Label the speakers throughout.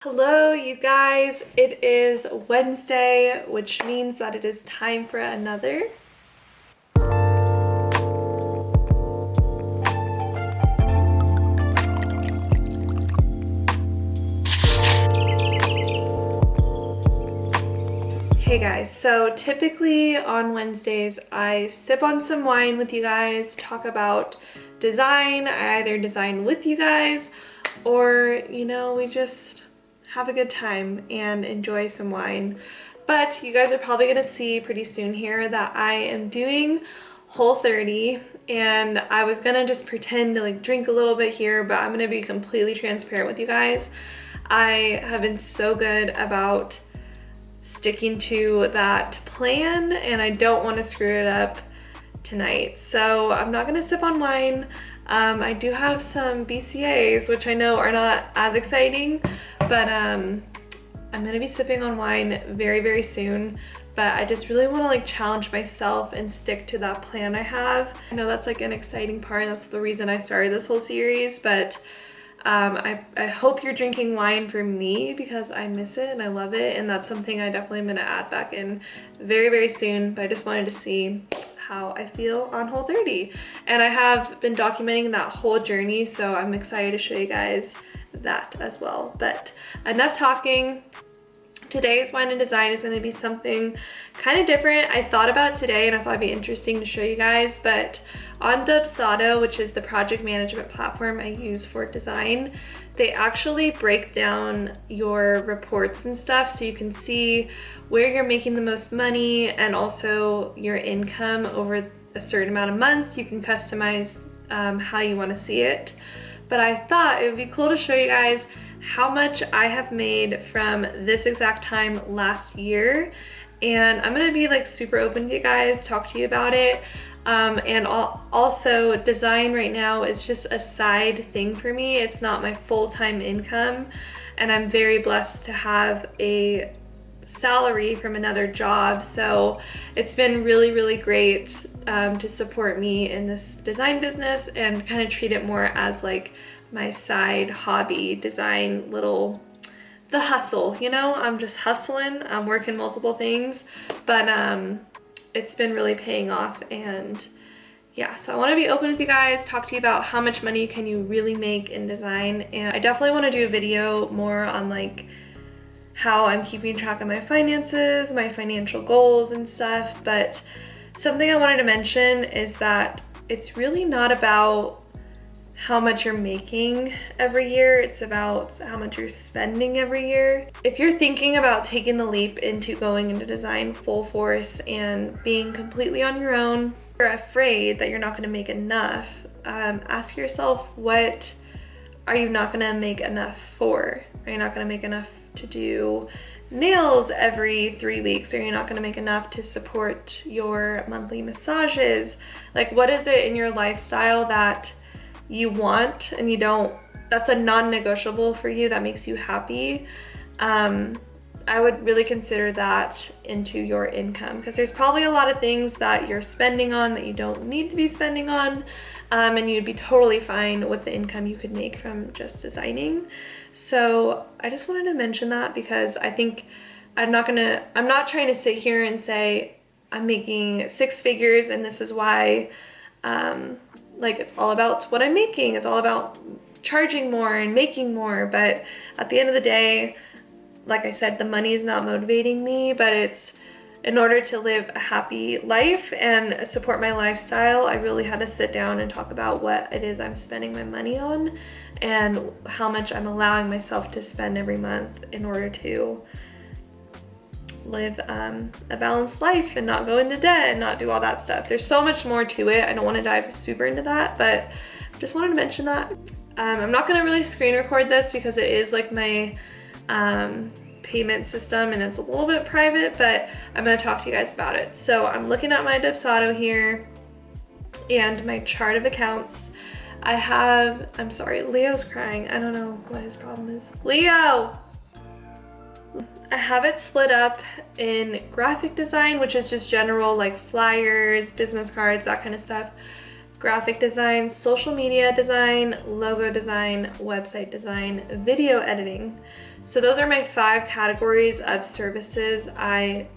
Speaker 1: Hello, you guys. It is Wednesday, which means that it is time for another. Hey guys, so typically on Wednesdays I sip on some wine with you guys, talk about design. I either design with you guys or, we just have a good time and enjoy some wine. But you guys are probably gonna see pretty soon here that I am doing Whole30, and I was gonna just pretend to drink a little bit here, but I'm gonna be completely transparent with you guys. I have been so good about sticking to that plan and I don't want to screw it up tonight. So I'm not gonna sip on wine. I do have some BCAAs, which I know are not as exciting, but I'm gonna be sipping on wine very, very soon. But I just really want to challenge myself and stick to that plan I have. I know that's an exciting part. That's the reason I started this whole series, but I hope you're drinking wine for me because I miss it and I love it, and that's something I definitely am going to add back in very, very soon. But I just wanted to see how I feel on Whole30, and I have been documenting that whole journey, so I'm excited to show you guys that as well. But enough talking. Today's wine and design is going to be something kind of different. I thought about it today and I thought it'd be interesting to show you guys, but on Dubsado, which is the project management platform I use for design, they actually break down your reports and stuff so you can see where you're making the most money and also your income over a certain amount of months. You can customize how you want to see it. But I thought it would be cool to show you guys how much I have made from this exact time last year. And I'm gonna be super open to you guys, talk to you about it. And also design right now is just a side thing for me. It's not my full-time income. And I'm very blessed to have a salary from another job. So it's been really, really great to support me in this design business and kind of treat it more as my side hobby design, the hustle, I'm just hustling. I'm working multiple things, but it's been really paying off. And yeah, so I want to be open with you guys, talk to you about how much money can you really make in design. And I definitely want to do a video more on how I'm keeping track of my finances, my financial goals and stuff. But something I wanted to mention is that it's really not about how much you're making every year, it's about how much you're spending every year. If you're thinking about taking the leap into going into design full force and being completely on your own, you're afraid that you're not going to make enough, ask yourself, what are you not going to make enough for? Are you not going to make enough to do nails every 3 weeks? Are you not going to make enough to support your monthly massages? What is it in your lifestyle that you want and you don't, that's a non-negotiable for you, that makes you happy? I would really consider that into your income, because there's probably a lot of things that you're spending on that you don't need to be spending on, and you'd be totally fine with the income you could make from just designing. So I just wanted to mention that because I think I'm not trying to sit here and say I'm making 6 figures and this is why it's all about what I'm making. It's all about charging more and making more. But at the end of the day, like I said, the money is not motivating me, but it's in order to live a happy life and support my lifestyle, I really had to sit down and talk about what it is I'm spending my money on and how much I'm allowing myself to spend every month in order to live a balanced life and not go into debt and not do all that stuff. There's so much more to it. I don't want to dive super into that, but just wanted to mention that. I'm not going to really screen record this because it is my payment system and it's a little bit private, but I'm going to talk to you guys about it. So I'm looking at my Dubsado here and my chart of accounts. I have, I'm sorry, Leo's crying. I don't know what his problem is. Leo! I have it split up in graphic design, which is just general flyers, business cards, that kind of stuff. Graphic design, social media design, logo design, website design, video editing. So those are my 5 categories of services I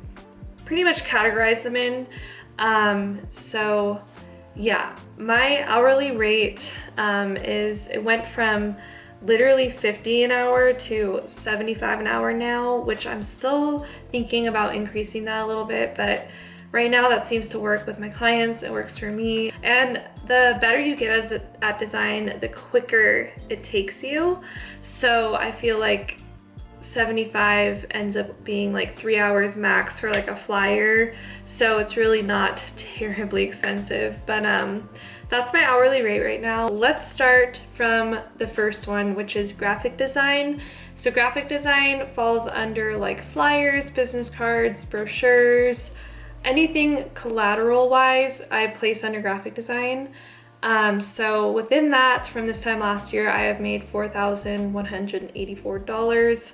Speaker 1: pretty much categorize them in. So yeah, my hourly rate it went from literally 50 an hour to 75 an hour now, which I'm still thinking about increasing that a little bit, but right now that seems to work with my clients. It works for me. And the better you get at design, the quicker it takes you. So I feel like 75 ends up being like 3 hours max for like a flyer. So it's really not terribly expensive, but that's my hourly rate right now. Let's start from the first one, which is graphic design. So graphic design falls under like flyers, business cards, brochures, anything collateral wise, I place under graphic design. So within that, from this time last year, I have made $4,184.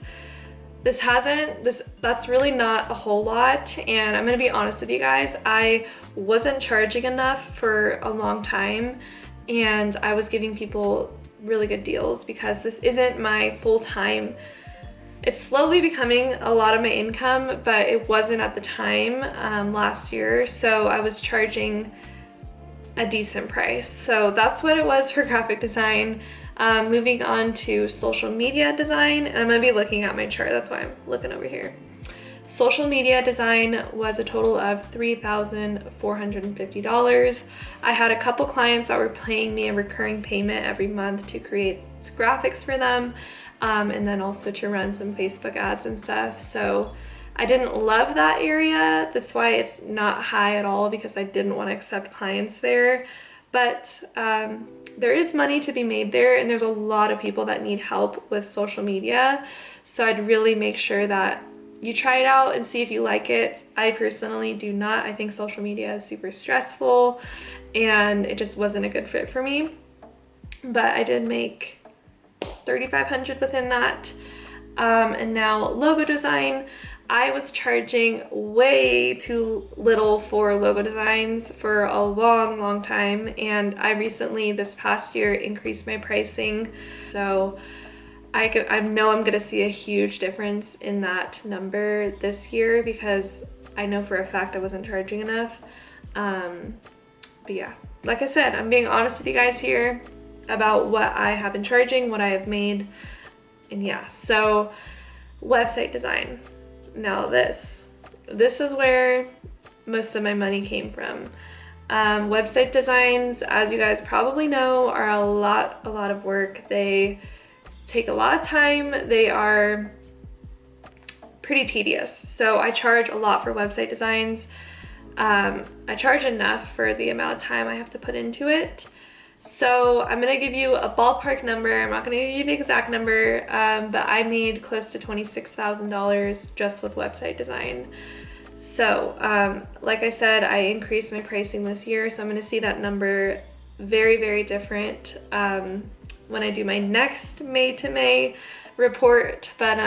Speaker 1: That's really not a whole lot. And I'm gonna be honest with you guys, I wasn't charging enough for a long time, and I was giving people really good deals because this isn't my full-time. It's slowly becoming a lot of my income, but it wasn't at the time last year. So I was charging a decent price. So that's what it was for graphic design. Moving on to social media design, and I'm gonna be looking at my chart, that's why I'm looking over here. Social media design was a total of $3,450. I had a couple clients that were paying me a recurring payment every month to create graphics for them, and then also to run some Facebook ads and stuff. So I didn't love that area. That's why it's not high at all, because I didn't want to accept clients there. But there is money to be made there, and there's a lot of people that need help with social media. So I'd really make sure that you try it out and see if you like it. I personally do not. I think social media is super stressful, and it just wasn't a good fit for me. But I did make $3,500 within that. And now logo design. I was charging way too little for logo designs for a long time, and I recently, this past year, increased my pricing. So I know I'm gonna see a huge difference in that number this year, because I know for a fact I wasn't charging enough. But yeah, like I said, I'm being honest with you guys here about what I have been charging, what I have made, and yeah. So website design. Now this is where most of my money came from. Website designs, as you guys probably know, are a lot of work. They take a lot of time. They are pretty tedious. So I charge a lot for website designs. I charge enough for the amount of time I have to put into it. So I'm gonna give you a ballpark number. I'm not gonna give you the exact number, but I made close to $26,000 just with website design. So like I said, I increased my pricing this year, so I'm gonna see that number very different when I do my next May to May report. But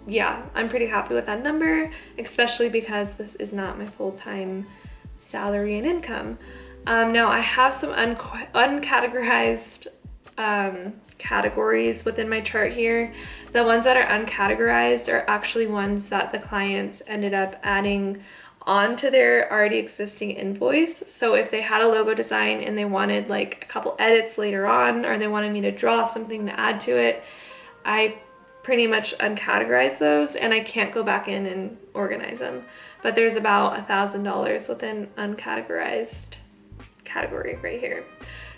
Speaker 1: yeah, I'm pretty happy with that number, especially because this is not my full-time salary and income. Now I have some uncategorized categories within my chart here. The ones that are uncategorized are actually ones that the clients ended up adding onto their already existing invoice. So if they had a logo design and they wanted like a couple edits later on, or they wanted me to draw something to add to it, I pretty much uncategorize those, and I can't go back in and organize them. But there's about $1,000 within uncategorized category right here.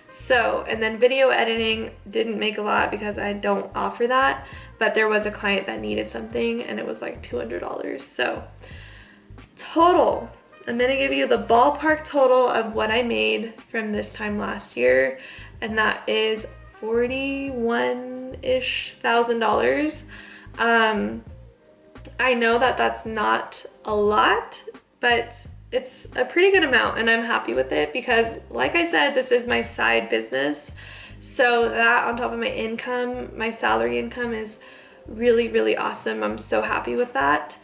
Speaker 1: So, and then video editing didn't make a lot because I don't offer that, but there was a client that needed something and it was like $200. So total, I'm gonna give you the ballpark total of what I made from this time last year, and that is $41-ish thousand. I know that that's not a lot, but it's a pretty good amount, and I'm happy with it because, like I said, this is my side business. So that on top of my income, my salary income, is really awesome. I'm so happy with that.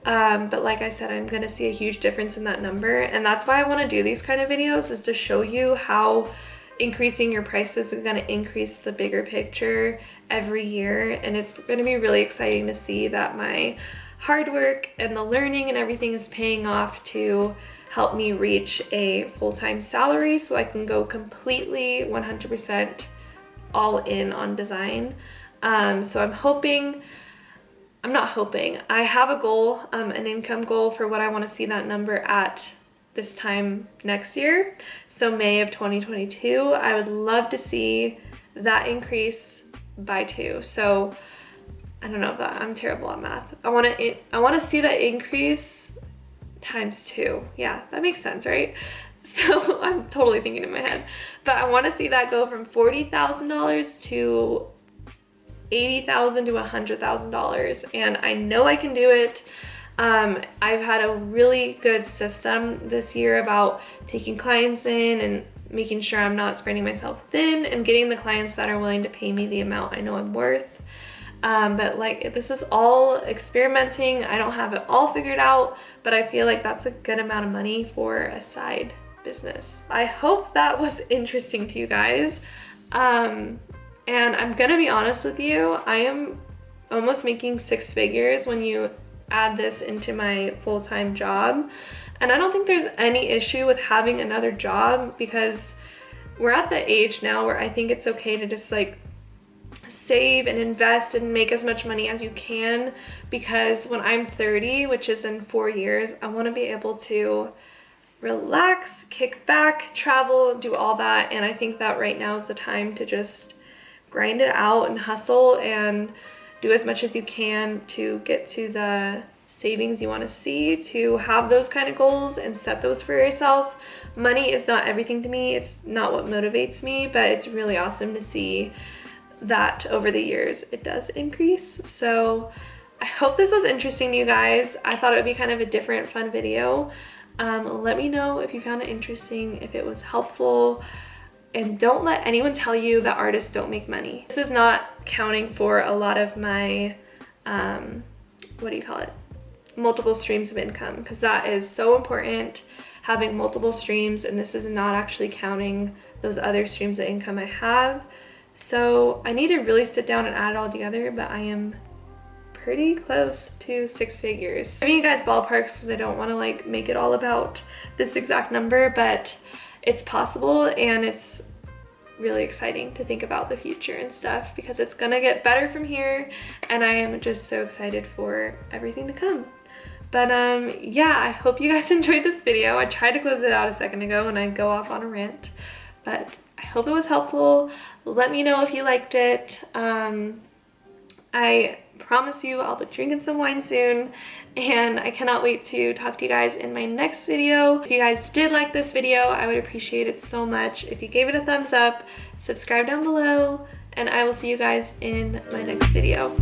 Speaker 1: But like I said, I'm gonna see a huge difference in that number, and that's why I want to do these kind of videos, is to show you how increasing your prices is going to increase the bigger picture every year, and it's going to be really exciting to see that my hard work and the learning and everything is paying off to help me reach a full-time salary so I can go completely 100% all in on design. So I have a goal, an income goal for what I want to see that number at this time next year. So May of 2022, I would love to see that increase by 2. So I don't know that I'm terrible at math. I want to see that increase times 2. Yeah, that makes sense, right? So I'm totally thinking in my head, but I want to see that go from $40,000 to $80,000 to $100,000, and I know I can do it. I've had a really good system this year about taking clients in and making sure I'm not spreading myself thin and getting the clients that are willing to pay me the amount I know I'm worth. But like, this is all experimenting. I don't have it all figured out, but I feel like that's a good amount of money for a side business. I hope that was interesting to you guys. And I'm gonna be honest with you, I am almost making 6 figures when you add this into my full-time job. And I don't think there's any issue with having another job, because we're at the age now where I think it's okay to just like save and invest and make as much money as you can, because when I'm 30, which is in 4 years, I want to be able to relax, kick back, travel, do all that. And I think that right now is the time to just grind it out and hustle and do as much as you can to get to the savings you want to see, to have those kind of goals and set those for yourself. Money is not everything to me. It's not what motivates me, but it's really awesome to see that over the years it does increase. So I hope this was interesting to you guys. I thought it would be kind of a different, fun video. Let me know if you found it interesting, if it was helpful. And don't let anyone tell you that artists don't make money. This is not counting for a lot of my, multiple streams of income, because that is so important, having multiple streams, and this is not actually counting those other streams of income I have. So I need to really sit down and add it all together, but I am pretty close to 6 figures. I'm giving you guys ballparks because I don't want to like make it all about this exact number, but it's possible, and it's really exciting to think about the future and stuff, because it's gonna get better from here, and I am just so excited for everything to come. But yeah, I hope you guys enjoyed this video. I tried to close it out a second ago and I go off on a rant, but I hope it was helpful. Let me know if you liked it. I promise you I'll be drinking some wine soon, and I cannot wait to talk to you guys in my next video. If you guys did like this video, I would appreciate it so much if you gave it a thumbs up, subscribe down below, and I will see you guys in my next video.